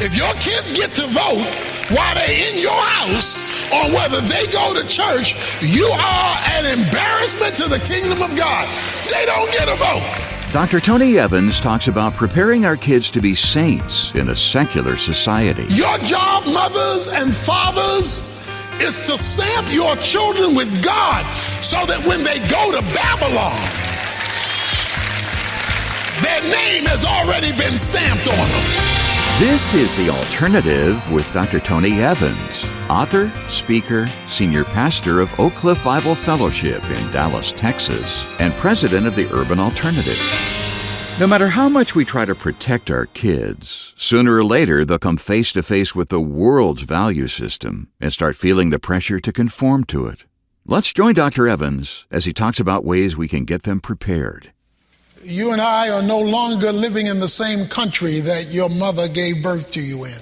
If your kids get to vote while they're in your house on whether they go to church, you are an embarrassment to the kingdom of God. They don't get a vote. Dr. Tony Evans talks about preparing our kids to be saints in a secular society. Your job, mothers and fathers, is to stamp your children with God so that when they go to Babylon, their name has already been stamped on them. This is The Alternative with Dr. Tony Evans, author, speaker, senior pastor of Oak Cliff Bible Fellowship in Dallas, Texas, and president of the Urban Alternative. No matter how much we try to protect our kids, sooner or later they'll come face to face with the world's value system and start feeling the pressure to conform to it. Let's join Dr. Evans as he talks about ways we can get them prepared. You and I are no longer living in the same country that your mother gave birth to you in.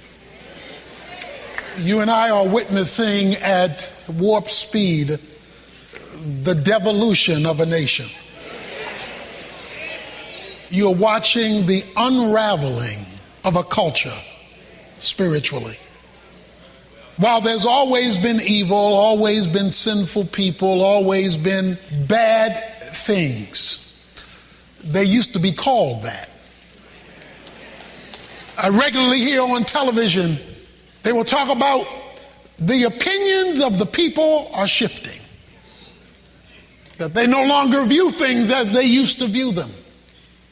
You and I are witnessing at warp speed the devolution of a nation. You're watching the unraveling of a culture spiritually. While there's always been evil, always been sinful people, always been bad things, they used to be called that. I regularly hear on television, they will talk about the opinions of the people are shifting. That they no longer view things as they used to view them.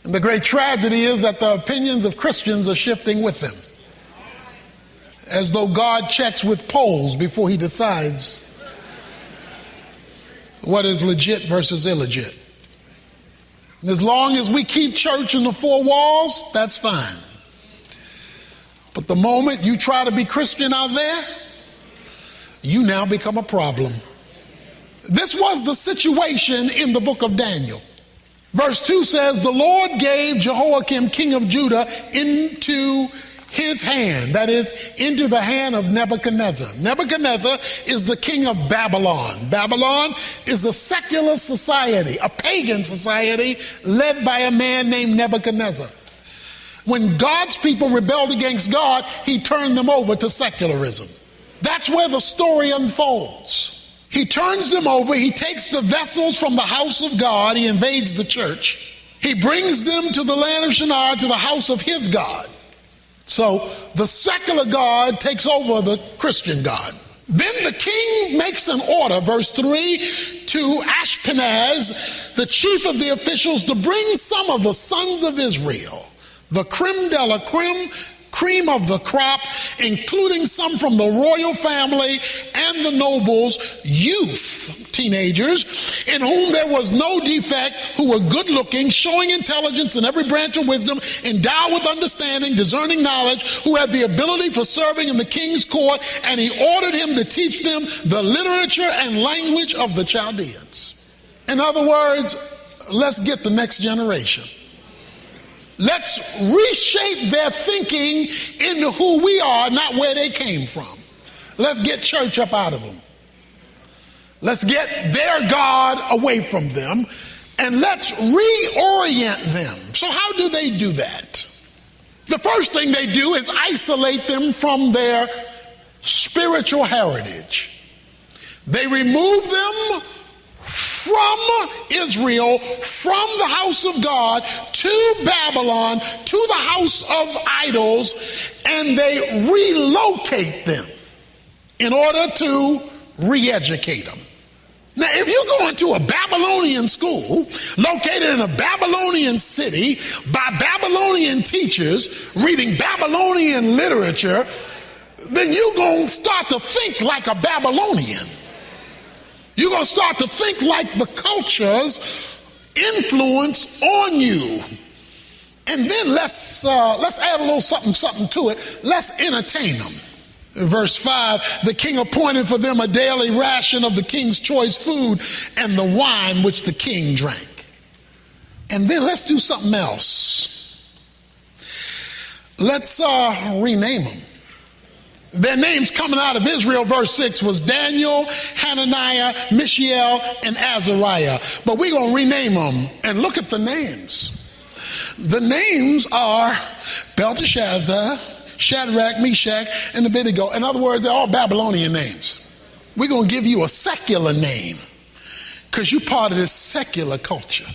And the great tragedy is that the opinions of Christians are shifting with them. As though God checks with polls before he decides what is legit versus illegit. And as long as we keep church in the four walls, that's fine. But the moment you try to be Christian out there, you now become a problem. This was the situation in the book of Daniel. Verse 2 says, the Lord gave Jehoiakim, king of Judah, into his hand, that is, into the hand of Nebuchadnezzar. Nebuchadnezzar is the king of Babylon. Babylon is a secular society, a pagan society led by a man named Nebuchadnezzar. When God's people rebelled against God, he turned them over to secularism. That's where the story unfolds. He turns them over, he takes the vessels from the house of God, he invades the church. He brings them to the land of Shinar, to the house of his God. So the secular God takes over the Christian God. Then the king makes an order, verse 3, to Ashpenaz, the chief of the officials, to bring some of the sons of Israel, the creme de la creme, cream of the crop, including some from the royal family and the nobles, youth, teenagers, in whom there was no defect, who were good looking, showing intelligence in every branch of wisdom, endowed with understanding, discerning knowledge, who had the ability for serving in the king's court, and he ordered him to teach them the literature and language of the Chaldeans. In other words, let's get the next generation. Let's reshape their thinking into who we are, not where they came from. Let's get church up out of them. Let's get their God away from them, and let's reorient them. So how do they do that? The first thing they do is isolate them from their spiritual heritage. They remove them from Israel, from the house of God, to Babylon, to the house of idols, and they relocate them in order to re-educate them. Now, if you're going to a Babylonian school located in a Babylonian city by Babylonian teachers reading Babylonian literature, then you're going to start to think like a Babylonian. You're going to start to think like the culture's influence on you. And then let's add a little something to it. Let's entertain them. In verse 5, the king appointed for them a daily ration of the king's choice food and the wine which the king drank. And then let's do something else. Let's rename them. Their names coming out of Israel, verse 6, was Daniel, Hananiah, Mishael, and Azariah. But we're going to rename them. And look at the names. The names are Belteshazzar, Shadrach, Meshach, and Abednego. In other words, they're all Babylonian names. We're going to give you a secular name because you're part of this secular culture.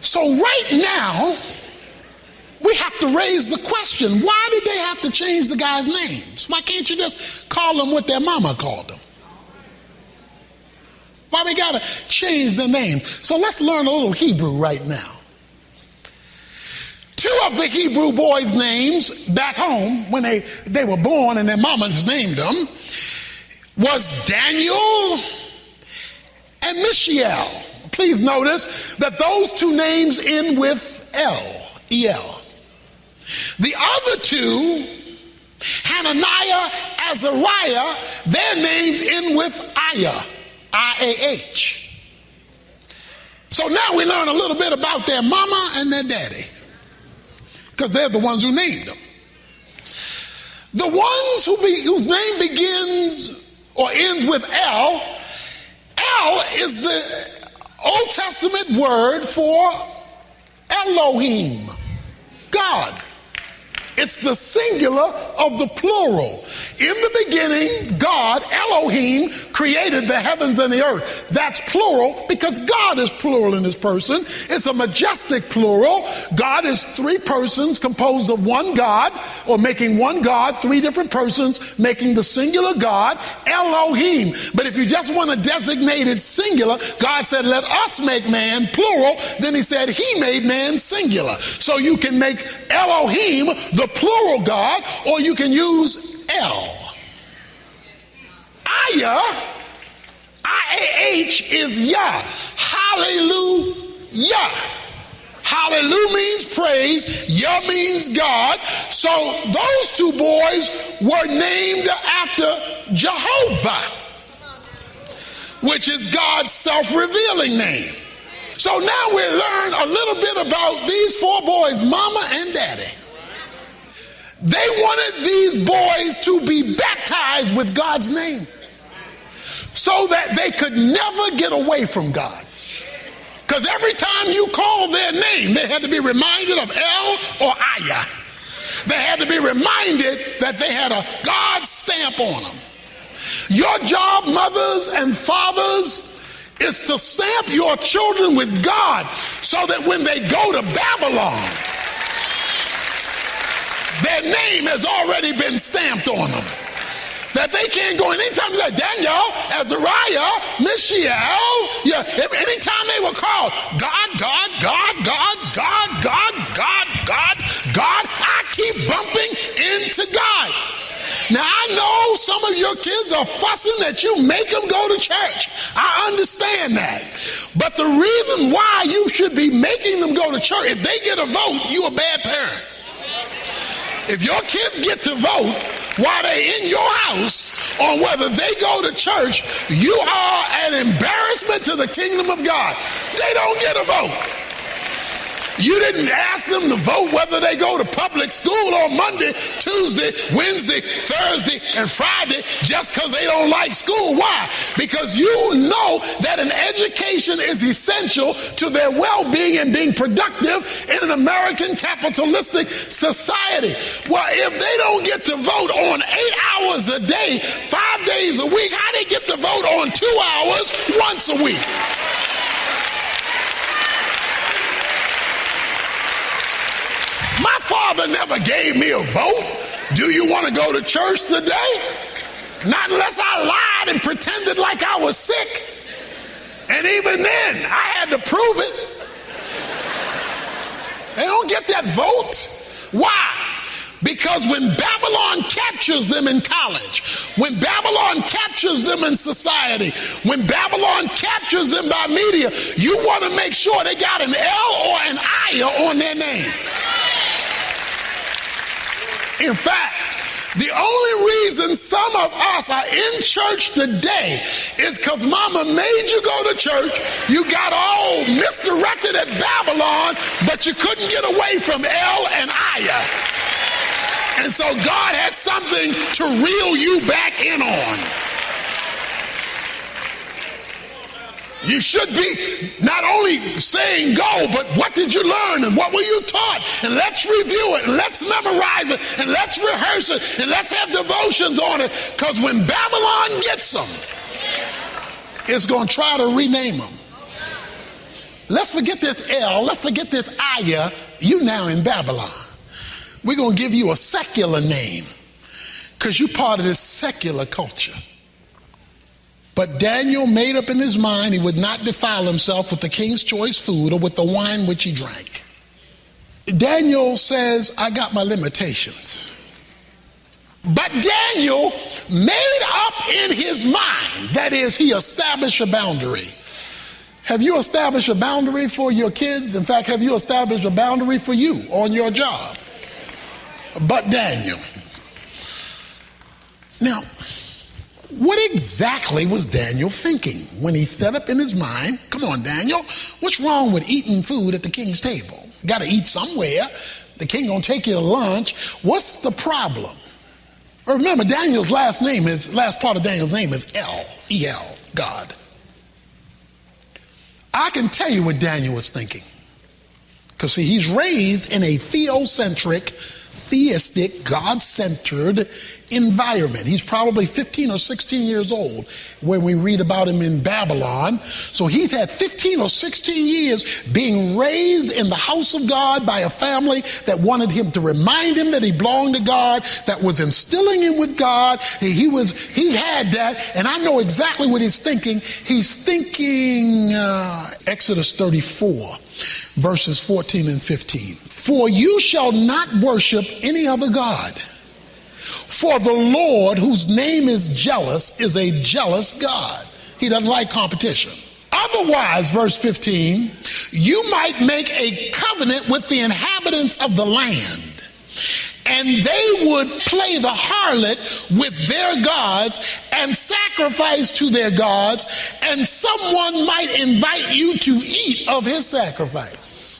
So right now, we have to raise the question, why did they have to change the guys' names? Why can't you just call them what their mama called them? Why we got to change the name? So let's learn a little Hebrew right now. Two of the Hebrew boys' names back home when they were born and their mamas named them was Daniel and Mishael. Please notice that those two names end with L, E-L. The other two, Hananiah, Azariah, their names end with Aya, I-A-H. So now we learn a little bit about their mama and their daddy, because they're the ones who named them. The ones whose name begins or ends with L, L is the Old Testament word for Elohim, God. It's the singular of the plural. In the beginning, God, Elohim, created the heavens and the earth. That's plural because God is plural in his person. It's a majestic plural. God is three persons composed of one God, or making one God, three different persons, making the singular God, Elohim. But if you just want to designate it singular, God said, let us make man, plural. Then he said, he made man singular. So you can make Elohim the plural God, or you can use L. Aya, I-A-H, is Yah. Hallelujah. Hallelujah means praise. Yah means God. So those two boys were named after Jehovah, which is God's self-revealing name. So now we learn a little bit about these four boys, mama and daddy. They wanted these boys to be baptized with God's name so that they could never get away from God. Because every time you called their name, they had to be reminded of El or Aya. They had to be reminded that they had a God stamp on them. Your job, mothers and fathers, is to stamp your children with God so that when they go to Babylon, their name has already been stamped on them. That they can't go, and anytime they say Daniel, Azariah, Mishael, anytime they were called God, God, God, God, God, God, God, God, God, I keep bumping into God. Now I know some of your kids are fussing that you make them go to church. I understand that. But the reason why you should be making them go to church, if they get a vote, you a bad parent. If your kids get to vote while they're in your house on whether they go to church, you are an embarrassment to the kingdom of God. They don't get a vote. You didn't ask them to vote whether they go to public school on Monday, Tuesday, Wednesday, Thursday, and Friday just because they don't like school. Why? Because you know that an education is essential to their well-being and being productive in an American capitalistic society. Well, if they don't get to vote on 8 hours a day, 5 days a week, how they get to vote on 2 hours once a week? My father never gave me a vote. Do you want to go to church today? Not unless I lied and pretended like I was sick. And even then, I had to prove it. They don't get that vote. Why? Because when Babylon captures them in college, when Babylon captures them in society, when Babylon captures them by media, you want to make sure they got an L or an I on their name. In fact, the only reason some of us are in church today is because mama made you go to church, you got all misdirected at Babylon, but you couldn't get away from El and Aya. And so God had something to reel you back in on. You should be not only saying go, but what did you learn and what were you taught? And let's review it, and let's memorize it, and let's rehearse it, and let's have devotions on it. Because when Babylon gets them, it's going to try to rename them. Let's forget this L, let's forget this Aya. You now in Babylon. We're going to give you a secular name because you're part of this secular culture. But Daniel made up in his mind he would not defile himself with the king's choice food or with the wine which he drank. Daniel says, I got my limitations. But Daniel made up in his mind, that is, he established a boundary. Have you established a boundary for your kids? In fact, have you established a boundary for you on your job? But Daniel. Now, what exactly was Daniel thinking when he set up in his mind, come on, Daniel, what's wrong with eating food at the king's table? You got to eat somewhere. The king gonna take you to lunch. What's the problem? Remember, last part of Daniel's name is El, God. I can tell you what Daniel was thinking. Because see, he's raised in a theistic, God-centered environment. He's probably 15 or 16 years old when we read about him in Babylon. So he's had 15 or 16 years being raised in the house of God by a family that wanted him to remind him that he belonged to God, that was instilling him with God. He had that, and I know exactly what he's thinking. He's thinking Exodus 34, verses 14 and 15. For you shall not worship any other God. For the Lord, whose name is jealous, is a jealous God. He doesn't like competition. Otherwise, verse 15, you might make a covenant with the inhabitants of the land, and they would play the harlot with their gods and sacrifice to their gods, and someone might invite you to eat of his sacrifice.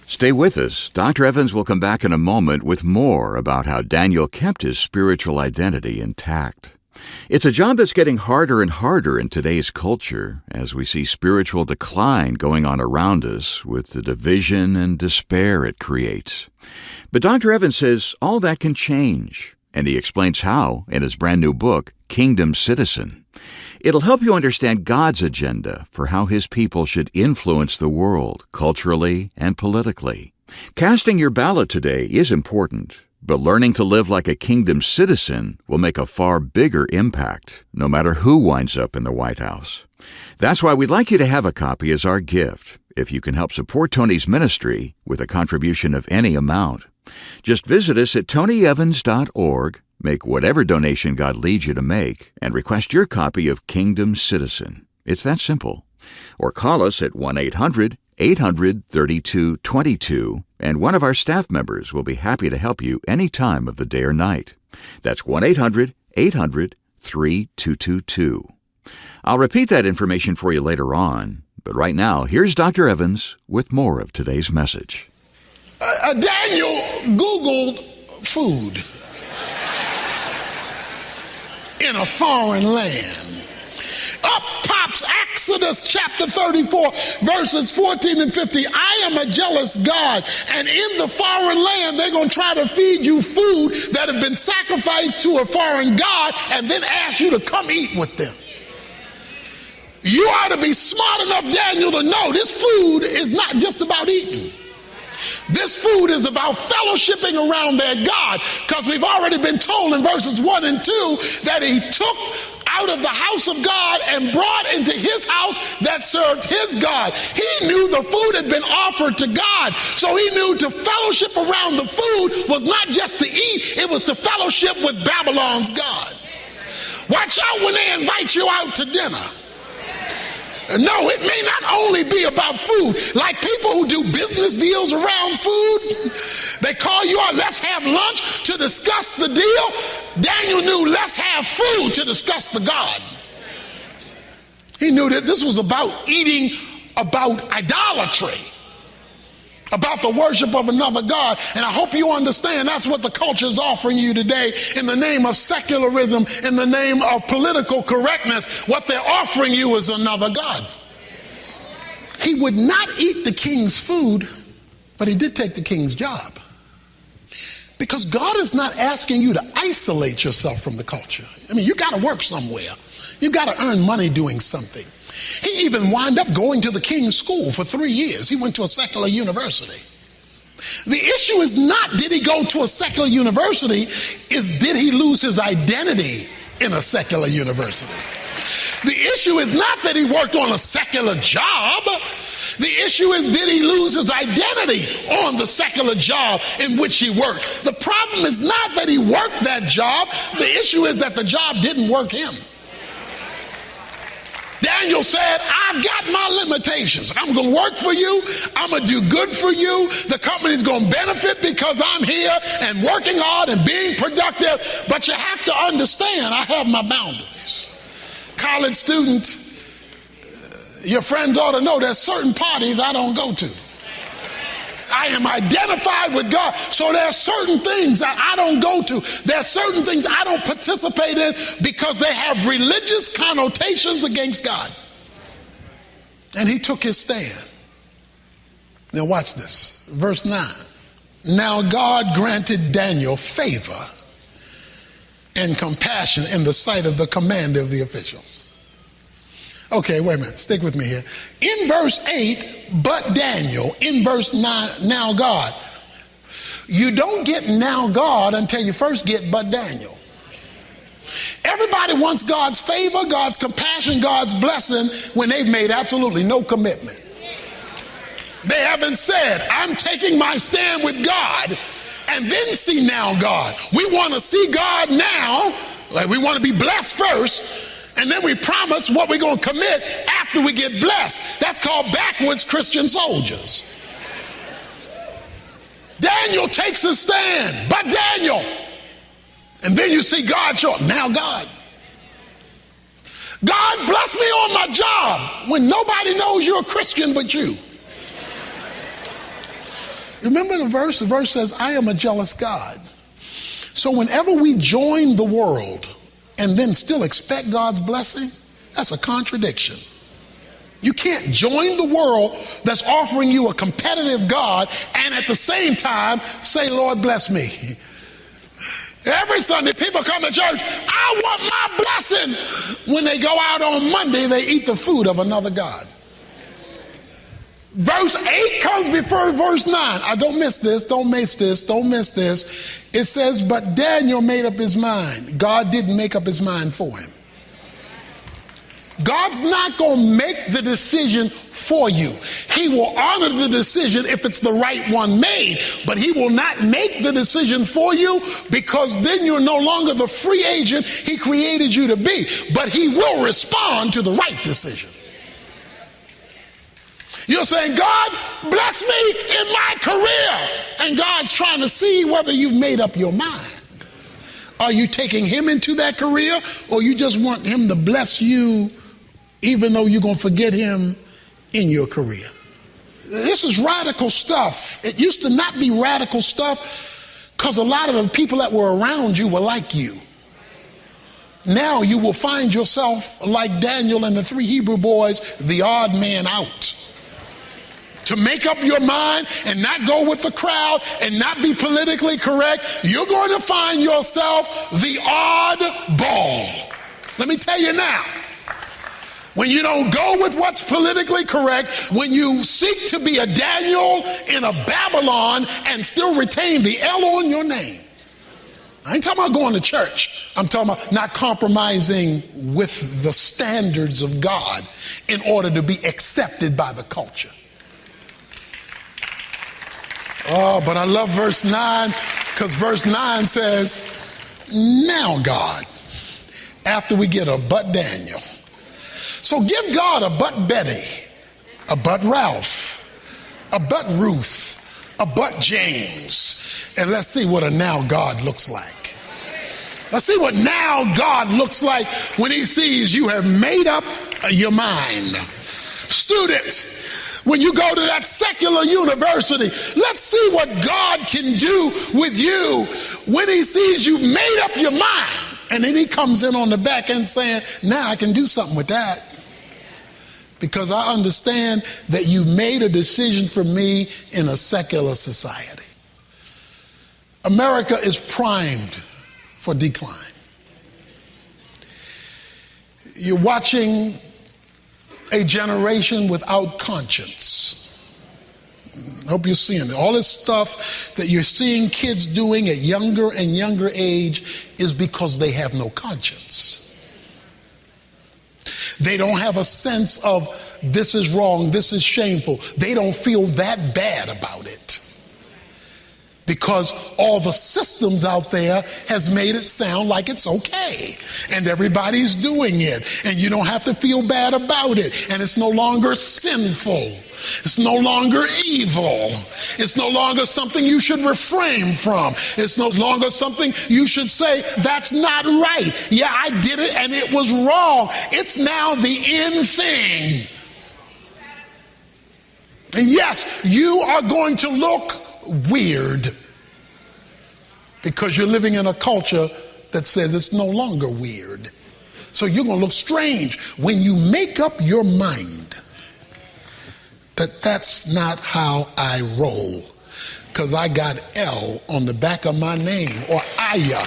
Stay with us. Dr. Evans will come back in a moment with more about how Daniel kept his spiritual identity intact. It's a job that's getting harder and harder in today's culture as we see spiritual decline going on around us with the division and despair it creates. But Dr. Evans says all that can change, and he explains how in his brand new book, Kingdom Citizen. It'll help you understand God's agenda for how his people should influence the world culturally and politically. Casting your ballot today is important, but learning to live like a kingdom citizen will make a far bigger impact, no matter who winds up in the White House. That's why we'd like you to have a copy as our gift, if you can help support Tony's ministry with a contribution of any amount. Just visit us at tonyevans.org. Make whatever donation God leads you to make and request your copy of Kingdom Citizen. It's that simple. Or call us at 1-800-800-3222 and one of our staff members will be happy to help you any time of the day or night. That's 1-800-800-3222. I'll repeat that information for you later on, but right now, here's Dr. Evans with more of today's message. Daniel Googled food in a foreign land. Up pops Exodus chapter 34, verses 14 and 15. I am a jealous God, and in the foreign land, they're going to try to feed you food that have been sacrificed to a foreign God and then ask you to come eat with them. You ought to be smart enough, Daniel, to know this food is not just about eating. This food is about fellowshipping around their God, because we've already been told in verses 1 and 2 that he took out of the house of God and brought into his house that served his God. He knew the food had been offered to God, so he knew to fellowship around the food was not just to eat, it was to fellowship with Babylon's God. Watch out when they invite you out to dinner. No, it may not only be about food. Like people who do business deals around food, they call you out, let's have lunch to discuss the deal. Daniel knew, let's have food to discuss the God. He knew that this was about eating, about idolatry, about the worship of another God. And I hope you understand that's what the culture is offering you today in the name of secularism, in the name of political correctness. What they're offering you is another God. He would not eat the king's food, but he did take the king's job. Because God is not asking you to isolate yourself from the culture. I mean, you got to work somewhere. You got to earn money doing something. He even wound up going to the king's school for 3 years. He went to a secular university. The issue is not did he go to a secular university, is did he lose his identity in a secular university? The issue is not that he worked on a secular job. The issue is, did he lose his identity on the secular job in which he worked? The problem is not that he worked that job. The issue is that the job didn't work him. Daniel said, I've got my limitations. I'm going to work for you. I'm going to do good for you. The company's going to benefit because I'm here and working hard and being productive. But you have to understand, I have my boundaries. College student, your friends ought to know there's certain parties I don't go to. I am identified with God. So there are certain things that I don't go to. There are certain things I don't participate in because they have religious connotations against God. And he took his stand. Now watch this. Verse 9. Now God granted Daniel favor and compassion in the sight of the commander of the officials. Okay, wait a minute. Stick with me here. In verse 8, but Daniel. In verse 9, now God. You don't get now God until you first get but Daniel. Everybody wants God's favor, God's compassion, God's blessing when they've made absolutely no commitment. They haven't said, I'm taking my stand with God and then see now God. We want to see God now. Like we want to be blessed first. And then we promise what we're going to commit after we get blessed. That's called backwards Christian soldiers. Daniel takes a stand, but Daniel. And then you see God show up. Now God. God bless me on my job when nobody knows you're a Christian but you. Remember the verse? The verse says, I am a jealous God. So whenever we join the world and then still expect God's blessing, that's a contradiction. You can't join the world that's offering you a competitive God and at the same time say, Lord, bless me. Every Sunday people come to church, I want my blessing. When they go out on Monday, they eat the food of another God. Verse 8 comes before verse 9. I don't miss this, don't miss this, don't miss this. It says, but Daniel made up his mind. God didn't make up his mind for him. God's not going to make the decision for you. He will honor the decision if it's the right one made, but he will not make the decision for you because then you're no longer the free agent he created you to be, but he will respond to the right decision. You're saying, God, bless me in my career. And God's trying to see whether you've made up your mind. Are you taking him into that career, or you just want him to bless you even though you're going to forget him in your career? This is radical stuff. It used to not be radical stuff because a lot of the people that were around you were like you. Now you will find yourself like Daniel and the 3 Hebrew boys, the odd man out. To make up your mind and not go with the crowd and not be politically correct, you're going to find yourself the odd ball. Let me tell you now, when you don't go with what's politically correct, when you seek to be a Daniel in a Babylon and still retain the L on your name. I ain't talking about going to church. I'm talking about not compromising with the standards of God in order to be accepted by the culture. Oh, but I love verse 9 because verse 9 says, now God, after we get a but Daniel. So give God a but Betty, a but Ralph, a but Ruth, a but James, and let's see what a now God looks like. Let's see what now God looks like when he sees you have made up your mind. Student, when you go to that secular university, let's see what God can do with you when he sees you made up your mind. And then he comes in on the back end saying, now I can do something with that. because I understand that you made a decision for me in a secular society. America is primed for decline. You're watching a generation without conscience. I hope you're seeing it. All this stuff that you're seeing kids doing at younger and younger age is because they have no conscience. They don't have a sense of this is wrong, this is shameful. They don't feel that bad about it, because all the systems out there has made it sound like it's okay, and everybody's doing it, and you don't have to feel bad about it, and it's no longer sinful, it's no longer evil, it's no longer something you should refrain from, it's no longer something you should say that's not right. Yeah, I did it and it was wrong. It's now the in thing. And yes, you are going to look weird because you're living in a culture that says it's no longer weird. So you're going to look strange when you make up your mind that that's not how I roll, because I got L on the back of my name, or Aya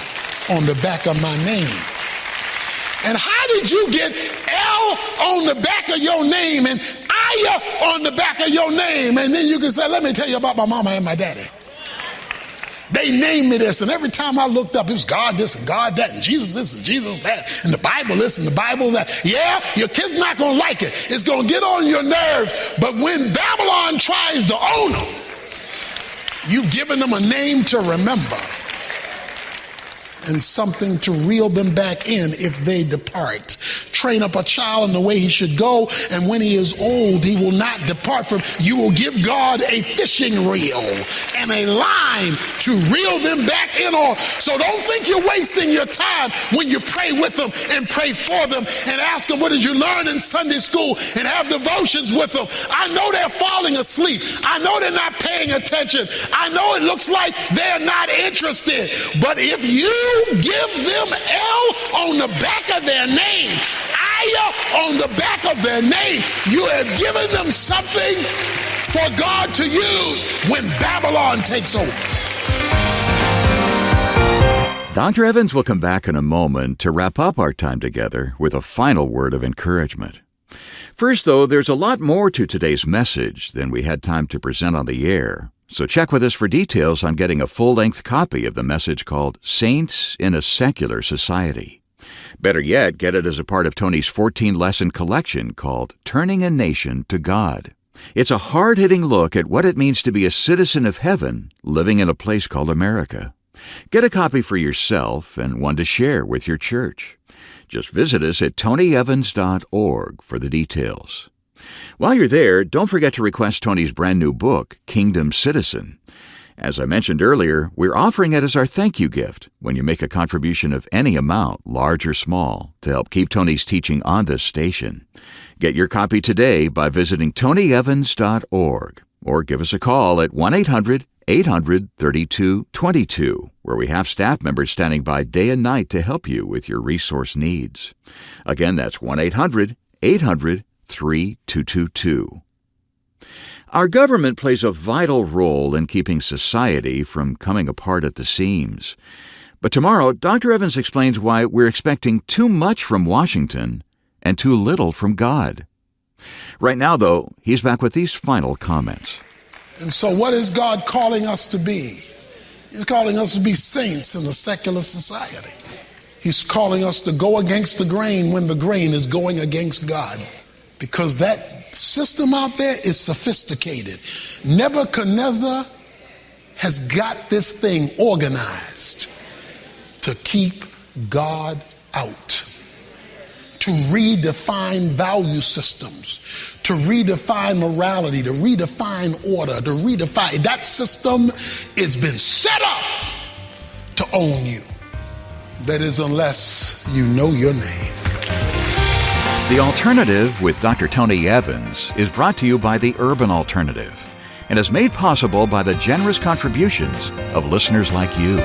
on the back of my name. And how did you get L on the back of your name and Aya on the back of your name? And then you can say, let me tell you about my mama and my daddy. They named me this, and every time I looked up, it was God this and God that, and Jesus this and Jesus that, and the Bible this and the Bible that. Yeah, your kid's not going to like it. It's going to get on your nerve. But when Babylon tries to own them, you've given them a name to remember and something to reel them back in if they depart. Train up a child in the way he should go, and when he is old, he will not depart from. You will give God a fishing reel and a line to reel them back in on. So don't think you're wasting your time when you pray with them and pray for them and ask them, what did you learn in Sunday school, and have devotions with them. I know they're falling asleep. I know they're not paying attention. I know it looks like they're not interested. But if you give them L on the back of their name, Aya on the back of their name, you have given them something for God to use when Babylon takes over. Dr. Evans will come back in a moment to wrap up our time together with a final word of encouragement. First, though, there's a lot more to today's message than we had time to present on the air. So check with us for details on getting a full-length copy of the message called Saints in a Secular Society. Better yet, get it as a part of Tony's 14-lesson collection called Turning a Nation to God. It's a hard-hitting look at what it means to be a citizen of heaven living in a place called America. Get a copy for yourself and one to share with your church. Just visit us at tonyevans.org for the details. While you're there, don't forget to request Tony's brand new book, Kingdom Citizen. As I mentioned earlier, we're offering it as our thank you gift when you make a contribution of any amount, large or small, to help keep Tony's teaching on this station. Get your copy today by visiting tonyevans.org or give us a call at 1-800-800-3222, where we have staff members standing by day and night to help you with your resource needs. Again, that's 1-800-800-3222. Our government plays a vital role in keeping society from coming apart at the seams. But tomorrow, Dr. Evans explains why we're expecting too much from Washington and too little from God. Right now, though, he's back with these final comments. And so what is God calling us to be? He's calling us to be saints in a secular society. He's calling us to go against the grain when the grain is going against God. Because that system out there is sophisticated. Nebuchadnezzar has got this thing organized to keep God out, to redefine value systems, to redefine morality, to redefine order, to redefine. That system has been set up to own you. That is, unless you know your name. The Alternative with Dr. Tony Evans is brought to you by the Urban Alternative and is made possible by the generous contributions of listeners like you.